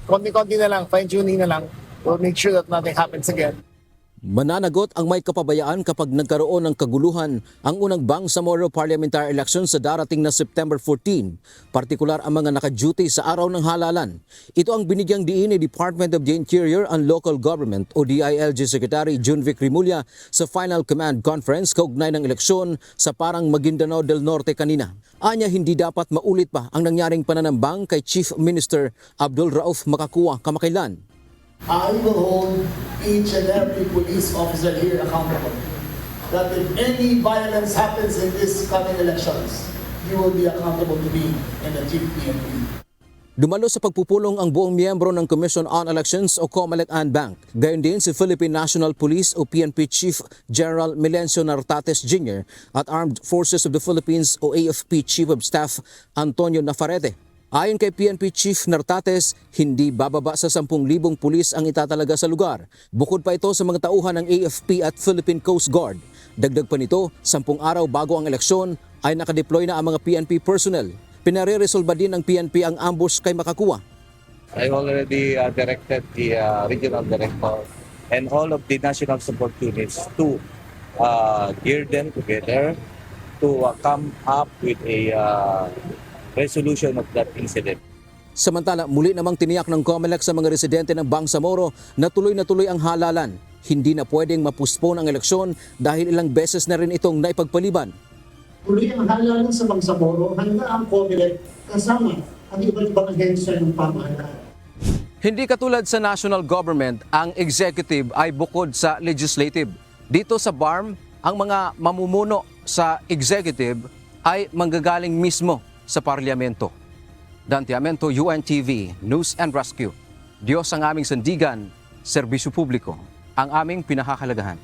konti-konti na lang, fine-tuning na lang. We'll make sure that nothing happens again. Mananagot ang may kapabayaan kapag nagkaroon ng kaguluhan ang unang Bangsamoro parliamentary election sa darating na September 14, partikular ang mga naka-duty sa araw ng halalan. Ito ang binigyang diin ni Department of the Interior and Local Government o DILG Secretary Junvic Rimulya sa Final Command Conference kaugnay ng eleksyon sa Parang Maguindanao del Norte kanina. Anya hindi dapat maulit pa ang nangyaring pananambang kay Chief Minister Abdul Rauf Makakua kamakailan. I will hold each and every police officer here accountable. That if any violence happens in these coming elections, you will be accountable to me and the Chief PNP. Dumalo sa pagpupulong ang buong miyembro ng Commission on Elections o COMELEC-ANBANC. Gayon din si Philippine National Police o PNP Chief General Melencio Nartates Jr. at Armed Forces of the Philippines o AFP Chief of Staff Antonio Nafarrete. Ayon kay PNP Chief Nartates, hindi bababa sa 10,000 pulis ang itatalaga sa lugar. Bukod pa ito sa mga tauhan ng AFP at Philippine Coast Guard. Dagdag pa nito, 10 araw bago ang eleksyon ay nakadeploy na ang mga PNP personnel. Pinare-resolba din ng PNP ang ambush kay Makakua. I already directed the regional director and all of the national support units to gear them together to come up with a resolution of that incident. Samantala, muli namang tiniyak ng COMELEC sa mga residente ng Bangsamoro na tuloy ang halalan. Hindi na pwedeng mapuspone ang eleksyon dahil ilang beses na rin itong naipagpaliban. Tuloy ang halalan sa Bangsamoro hanggang ang COMELEC kasama ang iba't ibang ahensya ng pamahalaan. Hindi katulad sa national government, ang executive ay bukod sa legislative. Dito sa BARM, ang mga mamumuno sa executive ay manggagaling mismo sa parlamento. Dante Amento, UNTV, News and Rescue. Diyos ang aming sandigan, serbisyo publiko, ang aming pinakahalagahan.